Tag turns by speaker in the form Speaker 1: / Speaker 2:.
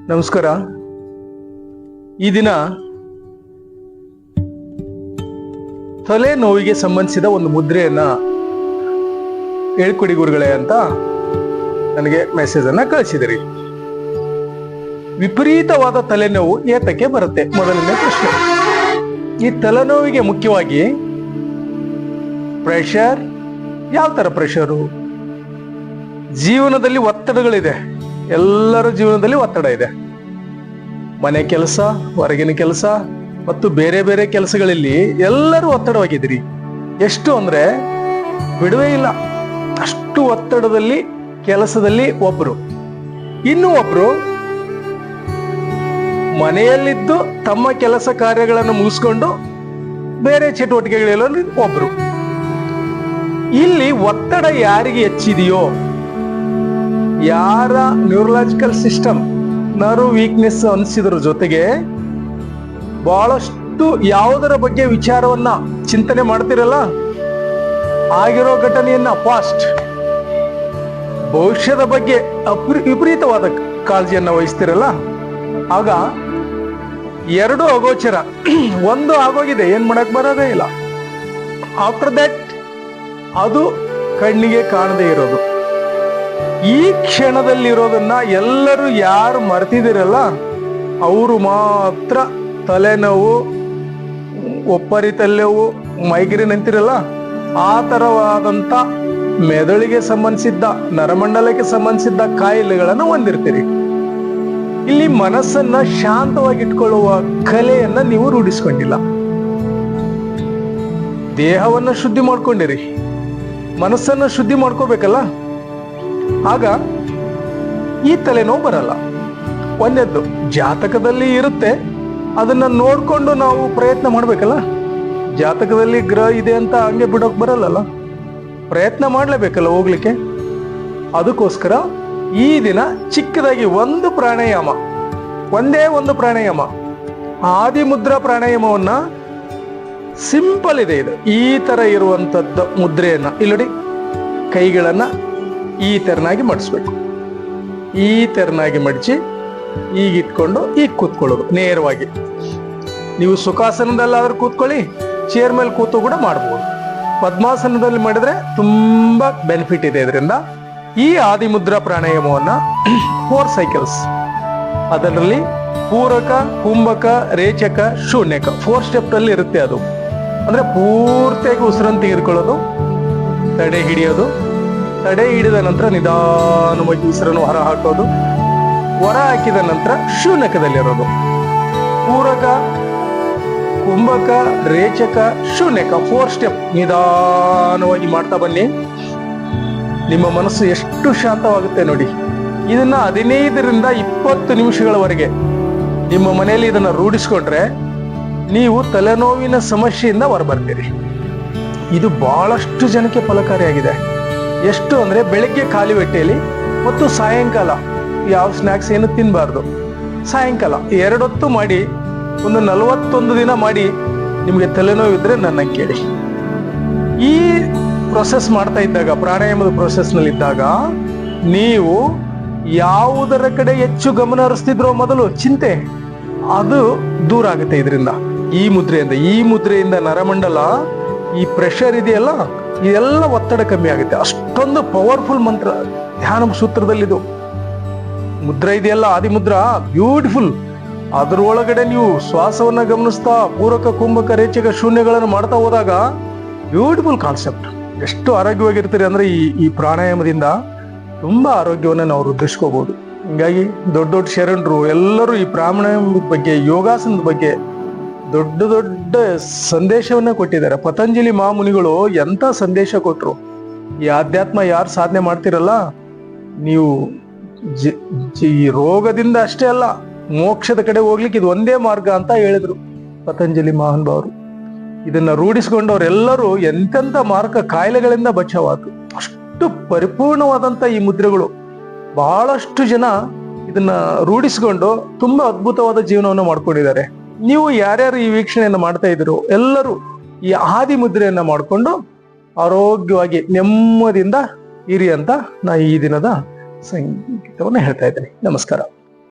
Speaker 1: ನಮಸ್ಕಾರ. ಈ ದಿನ ತಲೆ ನೋವಿಗೆ ಸಂಬಂಧಿಸಿದ ಒಂದು ಮುದ್ರೆಯನ್ನ ಹೇಳ್ಕೊಡಿ ಗುರುಗಳೇ ಅಂತ ನನಗೆ ಮೆಸೇಜ್ ಅನ್ನ ಕಳಿಸಿದಿರಿ. ವಿಪರೀತವಾದ ತಲೆನೋವು ಏತಕ್ಕೆ ಬರುತ್ತೆ? ಮೊದಲನೇ ಪ್ರಶ್ನೆ. ಈ ತಲೆನೋವಿಗೆ ಮುಖ್ಯವಾಗಿ ಪ್ರೆಷರ್, ಯಾವ ತರ ಪ್ರೆಷರು? ಜೀವನದಲ್ಲಿ ಒತ್ತಡಗಳಿದೆ, ಎಲ್ಲರ ಜೀವನದಲ್ಲಿ ಒತ್ತಡ ಇದೆ. ಮನೆ ಕೆಲಸ, ಹೊರಗಿನ ಕೆಲಸ ಮತ್ತು ಬೇರೆ ಬೇರೆ ಕೆಲಸಗಳಲ್ಲಿ ಎಲ್ಲರೂ ಒತ್ತಡವಾಗಿದ್ದೀರಿ. ಎಷ್ಟು ಅಂದ್ರೆ ಬಿಡುವೇ ಇಲ್ಲ. ಅಷ್ಟು ಒತ್ತಡದಲ್ಲಿ ಕೆಲಸದಲ್ಲಿ ಒಬ್ರು, ಇನ್ನೂ ಒಬ್ರು ಮನೆಯಲ್ಲಿದ್ದು ತಮ್ಮ ಕೆಲಸ ಕಾರ್ಯಗಳನ್ನು ಮುಗಿಸ್ಕೊಂಡು ಬೇರೆ ಚಟುವಟಿಕೆಗಳಲ್ಲಿ ಒಬ್ರು. ಇಲ್ಲಿ ಒತ್ತಡ ಯಾರಿಗೆ ಹೆಚ್ಚಿದೆಯೋ, ಯಾರ ನ್ಯೂರಲಾಜಿಕಲ್ ಸಿಸ್ಟಮ್ ನರ್ವ್ ವೀಕ್ನೆಸ್ ಅನಿಸಿದ್ರ ಜೊತೆಗೆ ಬಹಳಷ್ಟು ಯಾವುದರ ಬಗ್ಗೆ ವಿಚಾರವನ್ನ ಚಿಂತನೆ ಮಾಡ್ತಿರಲ್ಲ, ಆಗಿರೋ ಘಟನೆಯನ್ನ ಪಾಸ್ಟ್ ಭವಿಷ್ಯದ ಬಗ್ಗೆ ವಿಪರೀತವಾದ ಕಾಳಜಿಯನ್ನ ವಹಿಸ್ತಿರಲ್ಲ, ಆಗ ಎರಡು ಅಗೋಚರ. ಒಂದು ಆಗೋಗಿದೆ, ಏನ್ ಮಾಡಕ್ ಬರೋದೇ ಇಲ್ಲ. ಆಫ್ಟರ್ ದಟ್ ಅದು ಕಣ್ಣಿಗೆ ಕಾಣದೇ ಇರೋದು. ಈ ಕ್ಷಣದಲ್ಲಿರೋದನ್ನ ಎಲ್ಲರೂ ಯಾರು ಮರ್ತಿದಿರಲ್ಲ, ಅವರು ಮಾತ್ರ ತಲೆನೋವು, ಒಪ್ಪರಿ ತಲೆನೋವು, ಮೈಗ್ರೇನ್ ಅಂತಿರಲ್ಲ, ಆ ತರವಾದಂತ ಮೆದುಳಿಗೆ ಸಂಬಂಧಿಸಿದ್ದ, ನರಮಂಡಲಕ್ಕೆ ಸಂಬಂಧಿಸಿದ್ದ ಕಾಯಿಲೆಗಳನ್ನು ಹೊಂದಿರ್ತೀರಿ. ಇಲ್ಲಿ ಮನಸ್ಸನ್ನ ಶಾಂತವಾಗಿಟ್ಕೊಳ್ಳುವ ಕಲೆಯನ್ನ ನೀವು ರೂಢಿಸ್ಕೊಂಡಿಲ್ಲ. ದೇಹವನ್ನ ಶುದ್ಧಿ ಮಾಡ್ಕೊಂಡಿರಿ, ಮನಸ್ಸನ್ನ ಶುದ್ಧಿ ಮಾಡ್ಕೋಬೇಕಲ್ಲ, ಆಗ ಈ ತಲೆನೋವು ಬರಲ್ಲ. ಒಂದೆದ್ದು ಜಾತಕದಲ್ಲಿ ಇರುತ್ತೆ, ಅದನ್ನ ನೋಡ್ಕೊಂಡು ನಾವು ಪ್ರಯತ್ನ ಮಾಡ್ಬೇಕಲ್ಲ. ಜಾತಕದಲ್ಲಿ ಗ್ರಹ ಇದೆ ಅಂತ ಹಂಗೆ ಬಿಡೋಕ್ ಬರಲ್ಲ, ಪ್ರಯತ್ನ ಮಾಡ್ಲೇಬೇಕಲ್ಲ ಹೋಗ್ಲಿಕ್ಕೆ. ಅದಕ್ಕೋಸ್ಕರ ಈ ದಿನ ಚಿಕ್ಕದಾಗಿ ಒಂದು ಪ್ರಾಣಾಯಾಮ, ಒಂದೇ ಒಂದು ಪ್ರಾಣಾಯಾಮ, ಆದಿಮುದ್ರಾ ಪ್ರಾಣಾಯಾಮವನ್ನ, ಸಿಂಪಲ್ ಇದೆ ಇದು. ಈ ತರ ಇರುವಂತದ್ದು ಮುದ್ರೆಯನ್ನ ಇಲ್ಲಡಿ, ಕೈಗಳನ್ನ ಈ ತೆರನಾಗಿ ಮಡಿಸ್ಬೇಕು. ಈ ತೆರನಾಗಿ ಮಡಚಿ ಈಗ ಇಟ್ಕೊಂಡು ಈಗ ಕೂತ್ಕೊಳ್ಳೋದು ನೇರವಾಗಿ. ನೀವು ಸುಖಾಸನದಲ್ಲಾದ್ರೂ ಕೂತ್ಕೊಳ್ಳಿ, ಚೇರ್ ಮೇಲೆ ಕೂತು ಕೂಡ ಮಾಡ್ಬೋದು. ಪದ್ಮಾಸನದಲ್ಲಿ ಮಾಡಿದ್ರೆ ತುಂಬಾ ಬೆನಿಫಿಟ್ ಇದೆ ಇದರಿಂದ. ಈ ಆದಿಮುದ್ರಾ ಪ್ರಾಣಾಯಾಮವನ್ನ 4 ಸೈಕಲ್ಸ್, ಅದರಲ್ಲಿ ಪೂರಕ, ಕುಂಭಕ, ರೇಚಕ, ಶೂನ್ಯಕ 4 ಸ್ಟೆಪ್ ಅಲ್ಲಿ ಇರುತ್ತೆ. ಅದು ಅಂದ್ರೆ ಪೂರ್ತಿಯಾಗಿ ಉಸಿರನ್ನು ತೆಗೆದುಕೊಳ್ಳೋದು, ತಡೆ ಹಿಡಿಯೋದು, ತಡೆ ಹಿಡಿದ ನಂತರ ನಿಧಾನವಾಗಿ ಉಸಿರನ್ನು ಹೊರ ಹಾಕೋದು, ಹೊರ ಹಾಕಿದ ನಂತರ ಶೂನ್ಯಕದಲ್ಲಿರೋದು. ಪೂರಕ, ಕುಂಭಕ, ರೇಚಕ, ಶೂನ್ಯಕ 4 ಸ್ಟೆಪ್ ನಿಧಾನವಾಗಿ ಮಾಡ್ತಾ ಬನ್ನಿ. ನಿಮ್ಮ ಮನಸ್ಸು ಎಷ್ಟು ಶಾಂತವಾಗುತ್ತೆ ನೋಡಿ. ಇದನ್ನ 15ರಿಂದ 20 ನಿಮಿಷಗಳವರೆಗೆ ನಿಮ್ಮ ಮನೆಯಲ್ಲಿ ಇದನ್ನ ರೂಢಿಸ್ಕೊಂಡ್ರೆ ನೀವು ತಲೆನೋವಿನ ಸಮಸ್ಯೆಯಿಂದ ಹೊರಬರ್ತೀರಿ. ಇದು ಬಹಳಷ್ಟು ಜನಕ್ಕೆ ಫಲಕಾರಿಯಾಗಿದೆ. ಎಷ್ಟು ಅಂದ್ರೆ ಬೆಳಗ್ಗೆ ಖಾಲಿ ಹೊಟ್ಟೆಯಲ್ಲಿ ಮತ್ತು ಸಾಯಂಕಾಲ ಯಾವ ಸ್ನಾಕ್ಸ್ ಏನು ತಿನ್ನಬಾರ್ದು. ಸಾಯಂಕಾಲ 2 ಹೊತ್ತು ಮಾಡಿ, ಒಂದು 41 ದಿನ ಮಾಡಿ. ನಿಮಗೆ ತಲೆನೋವು ಇದ್ರೆ ನನ್ನ ಕೇಳಿ. ಈ ಪ್ರೊಸೆಸ್ ಮಾಡ್ತಾ ಇದ್ದಾಗ, ಪ್ರಾಣಾಯಾಮದ ಪ್ರೊಸೆಸ್ನಲ್ಲಿ ಇದ್ದಾಗ, ನೀವು ಯಾವುದರ ಕಡೆ ಹೆಚ್ಚು ಗಮನ ಹರಿಸ್ತಿದ್ರೋ ಮೊದಲು ಚಿಂತೆ, ಅದು ದೂರ ಆಗುತ್ತೆ ಇದರಿಂದ, ಈ ಮುದ್ರೆಯಿಂದ. ಈ ಮುದ್ರೆಯಿಂದ ನರಮಂಡಲ, ಈ ಪ್ರೆಷರ್ ಇದೆಯಲ್ಲ, ಇದೆಲ್ಲ ಒತ್ತಡ ಕಮ್ಮಿ ಆಗುತ್ತೆ. ಅಷ್ಟೊಂದು ಪವರ್ಫುಲ್ ಮಂತ್ರ ಧ್ಯಾನ ಸೂತ್ರದಲ್ಲಿದು. ಮುದ್ರಾ ಇದೆಯಲ್ಲ, ಆದಿಮುದ್ರಾ, ಬ್ಯೂಟಿಫುಲ್. ಅದರೊಳಗಡೆ ನೀವು ಶ್ವಾಸವನ್ನ ಗಮನಿಸ್ತಾ ಪೂರಕ, ಕುಂಭಕ, ರೇಚಕ, ಶೂನ್ಯಗಳನ್ನು ಮಾಡ್ತಾ ಹೋದಾಗ ಬ್ಯೂಟಿಫುಲ್ ಕಾನ್ಸೆಪ್ಟ್. ಎಷ್ಟು ಆರೋಗ್ಯವಾಗಿರ್ತೀರಿ ಅಂದ್ರೆ ಈ ಪ್ರಾಣಾಯಾಮದಿಂದ ತುಂಬಾ ಆರೋಗ್ಯವನ್ನು ನಾವು ವೃದ್ಧಿಸ್ಕೋಬಹುದು. ಹಿಂಗಾಗಿ ದೊಡ್ಡ ದೊಡ್ಡ ಶರಣರು ಎಲ್ಲರೂ ಈ ಪ್ರಾಣಾಯಾಮದ ಬಗ್ಗೆ, ಯೋಗಾಸನದ ಬಗ್ಗೆ ದೊಡ್ಡ ದೊಡ್ಡ ಸಂದೇಶವನ್ನ ಕೊಟ್ಟಿದ್ದಾರೆ. ಪತಂಜಲಿ ಮಹಾಮುನಿಗಳು ಎಂತ ಸಂದೇಶ ಕೊಟ್ರು. ಈ ಆಧ್ಯಾತ್ಮ ಯಾರು ಸಾಧನೆ ಮಾಡ್ತಿರಲ್ಲ, ನೀವು ಈ ರೋಗದಿಂದ ಅಷ್ಟೇ ಅಲ್ಲ, ಮೋಕ್ಷದ ಕಡೆ ಹೋಗ್ಲಿಕ್ಕೆ ಇದು ಒಂದೇ ಮಾರ್ಗ ಅಂತ ಹೇಳಿದ್ರು ಪತಂಜಲಿ ಮಹಾನುಭಾವರು. ಇದನ್ನ ರೂಢಿಸ್ಕೊಂಡವ್ರೆಲ್ಲರೂ ಎಂತೆಂತ ಮಾರ್ಗ ಕಾಯಿಲೆಗಳಿಂದ ಬಚಾವಾದ್ರು. ಅಷ್ಟು ಪರಿಪೂರ್ಣವಾದಂತ ಈ ಮುದ್ರೆಗಳು. ಬಹಳಷ್ಟು ಜನ ಇದನ್ನ ರೂಢಿಸ್ಕೊಂಡು ತುಂಬಾ ಅದ್ಭುತವಾದ ಜೀವನವನ್ನು ಮಾಡ್ಕೊಂಡಿದ್ದಾರೆ. ನೀವು ಯಾರ್ಯಾರು ಈ ವೀಕ್ಷಣೆಯನ್ನು ಮಾಡ್ತಾ ಇದ್ದೀರೋ ಎಲ್ಲರೂ ಈ ಆದಿ ಮುದ್ರೆಯನ್ನ ಮಾಡಿಕೊಂಡು ಆರೋಗ್ಯವಾಗಿ ನೆಮ್ಮದಿಯಿಂದ ಇರಿ ಅಂತ ನಾ ಈ ದಿನದ ಸಂಗೀತವನ್ನು ಹೇಳ್ತಾ ಇದ್ದೀನಿ. ನಮಸ್ಕಾರ.